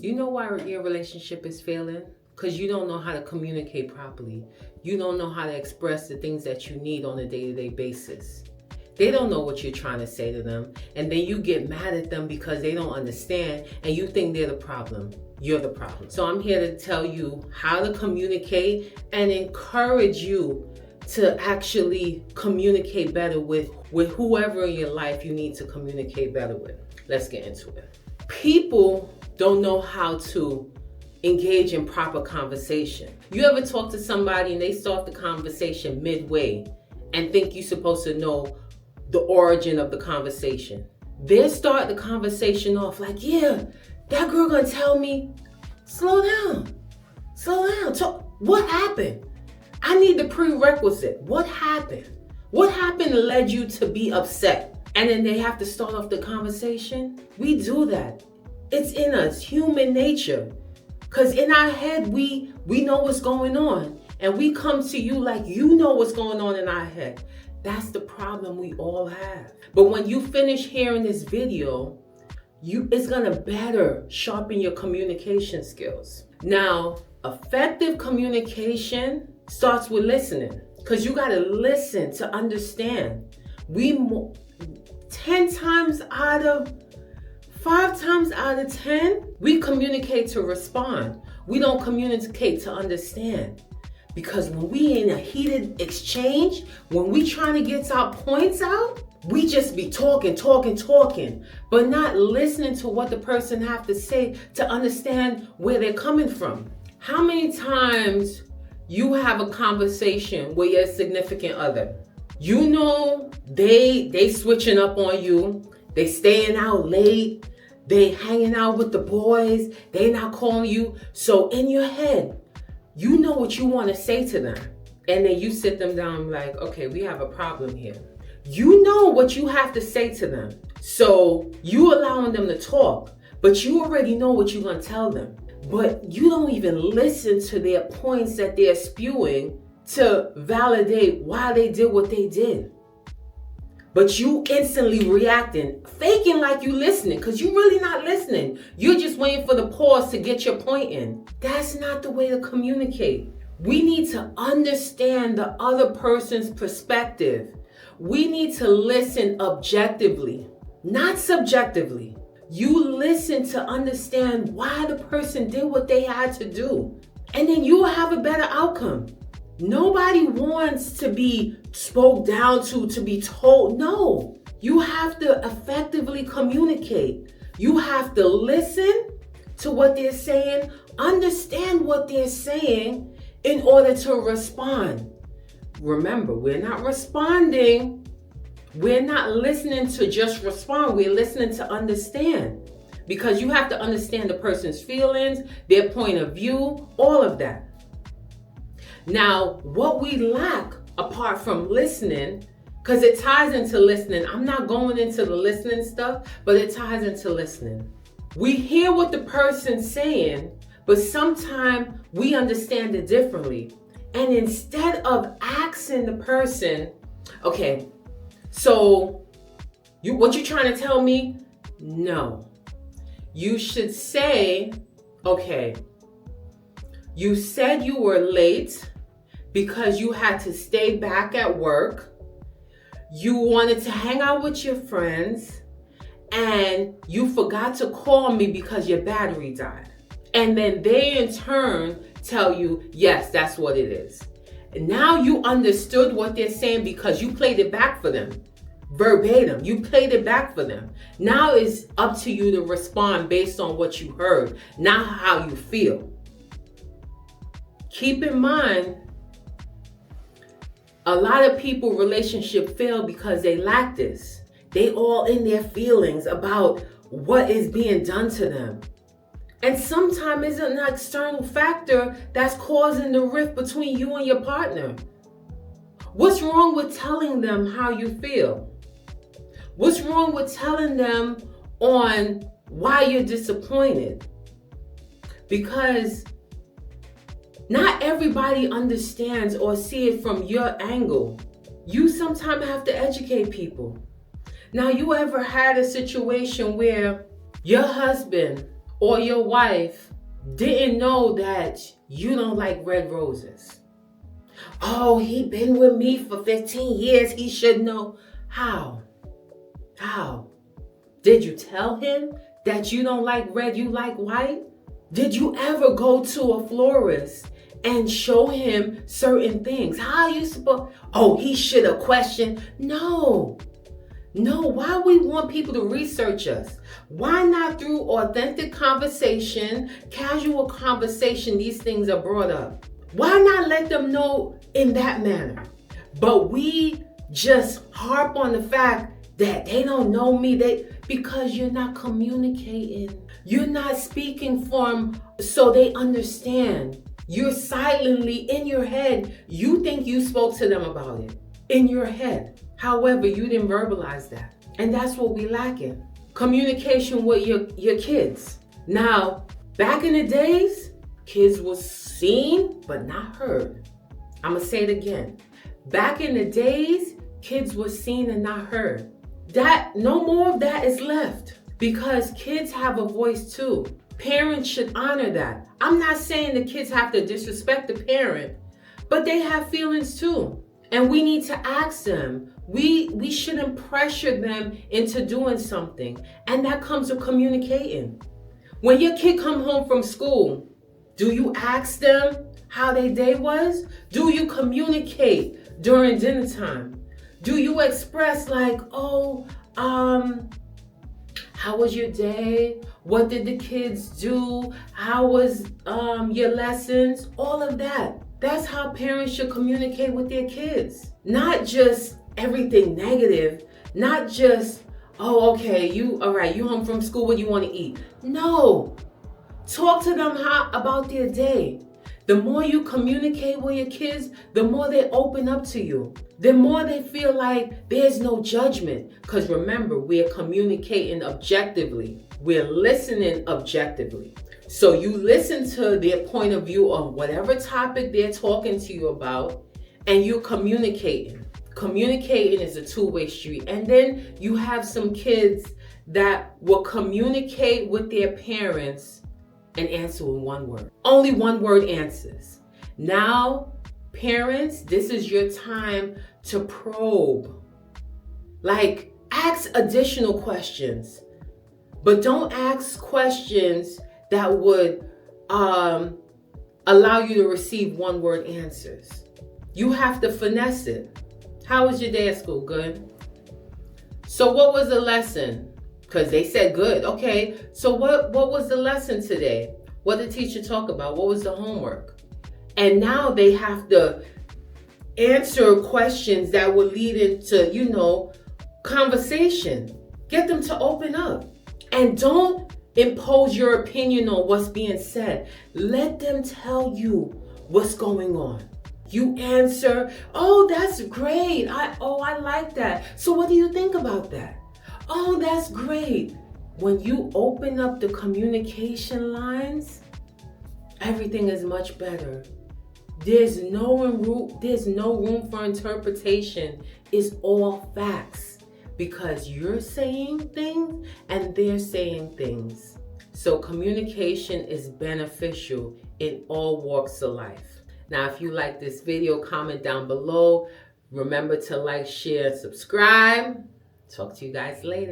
You know why your relationship is failing? Because you don't know how to communicate properly. You don't know how to express the things that you need on a day-to-day basis. They don't know what you're trying to say to them, and then you get mad at them because they don't understand, and you think they're the problem. You're the problem. So I'm here to tell you how to communicate and encourage you to actually communicate better with whoever in your life you need to communicate better with. Let's get into it. People don't know how to engage in proper conversation. You ever talk to somebody and they start the conversation midway and think you're supposed to know the origin of the conversation? They start the conversation off like, yeah, that girl gonna tell me, slow down, talk. What happened? I need the prerequisite. What happened? What happened that led you to be upset? And then they have to start off the conversation. We do that. It's in us, human nature. Because in our head, we know what's going on. And we come to you like you know what's going on in our head. That's the problem we all have. But when you finish hearing this video, it's gonna better sharpen your communication skills. Now, effective communication starts with listening. Because you gotta listen to understand. 5 times out of 10, we communicate to respond. We don't communicate to understand. Because when we in a heated exchange, when we trying to get our points out, we just be talking, but not listening to what the person have to say to understand where they're coming from. How many times you have a conversation with your significant other? You know they switching up on you. They staying out late. They hanging out with the boys. They not calling you. So in your head, you know what you want to say to them. And then you sit them down like, okay, we have a problem here. You know what you have to say to them. So you allowing them to talk, but you already know what you're going to tell them. But you don't even listen to their points that they're spewing to validate why they did what they did. But you instantly reacting, faking like you listening, because you're really not listening. You're just waiting for the pause to get your point in. That's not the way to communicate. We need to understand the other person's perspective. We need to listen objectively, not subjectively. You listen to understand why the person did what they had to do. And then you will have a better outcome. Nobody wants to be spoke down to be told. No, you have to effectively communicate. You have to listen to what they're saying, understand what they're saying in order to respond. Remember, we're not responding. We're not listening to just respond. We're listening to understand. Because you have to understand the person's feelings, their point of view, all of that. Now, what we lack apart from listening, because it ties into listening. I'm not going into the listening stuff, but it ties into listening. We hear what the person's saying, but sometimes we understand it differently. And instead of asking the person, okay, so what you trying to tell me? No. You should say, okay, you said you were late because you had to stay back at work. You wanted to hang out with your friends and you forgot to call me because your battery died. And then they in turn tell you, yes, that's what it is. And now you understood what they're saying because you played it back for them. Verbatim, you played it back for them. Now it's up to you to respond based on what you heard, not how you feel. Keep in mind, a lot of people relationship fail because they lack this. They all in their feelings about what is being done to them. And sometimes it's an external factor that's causing the rift between you and your partner. What's wrong with telling them how you feel? What's wrong with telling them on why you're disappointed? Because not everybody understands or see it from your angle. You sometimes have to educate people. Now, you ever had a situation where your husband or your wife didn't know that you don't like red roses? Oh, he been with me for 15 years. He should know. How? How? Did you tell him that you don't like red, you like white? Did you ever go to a florist and show him certain things? How are you supposed? Oh, he should have questioned. No. Why we want people to research us? Why not through authentic conversation, casual conversation, these things are brought up? Why not let them know in that manner? But we just harp on the fact that they don't know me, because you're not communicating. You're not speaking so they understand. You're silently in your head. You think you spoke to them about it in your head. However, you didn't verbalize that. And that's what we lacking. Communication with your kids. Now, back in the days, kids was seen but not heard. I'm gonna say it again. Back in the days, kids was seen and not heard. That no more of that is left, because kids have a voice too. Parents should honor that. I'm not saying the kids have to disrespect the parent, but they have feelings too. And we need to ask them. We shouldn't pressure them into doing something. And that comes with communicating. When your kid come home from school, do you ask them how their day was? Do you communicate during dinner time? Do you express like, oh, how was your day? What did the kids do? How was your lessons? All of that. That's how parents should communicate with their kids. Not just everything negative. Not just, oh, okay, you home from school, what do you want to eat? No. Talk to them about their day. The more you communicate with your kids, the more they open up to you. The more they feel like there's no judgment. Because remember, we're communicating objectively. We're listening objectively. So you listen to their point of view on whatever topic they're talking to you about, and you're communicating. Communicating is a two-way street. And then you have some kids that will communicate with their parents and answer with one word. Only one word answers. Now, parents, this is your time to probe. Like, ask additional questions. But don't ask questions that would allow you to receive one word answers. You have to finesse it. How was your day at school? Good. So what was the lesson? Because they said good. Okay, so what was the lesson today? What did the teacher talk about? What was the homework? And now they have to answer questions that will lead into, conversation. Get them to open up. And don't impose your opinion on what's being said. Let them tell you what's going on. You answer, oh, that's great. I like that. So what do you think about that? Oh, that's great. When you open up the communication lines, everything is much better. There's no room for interpretation. It's all facts, because you're saying things and they're saying things. So communication is beneficial in all walks of life. Now, if you like this video, comment down below. Remember to like, share, and subscribe. Talk to you guys later.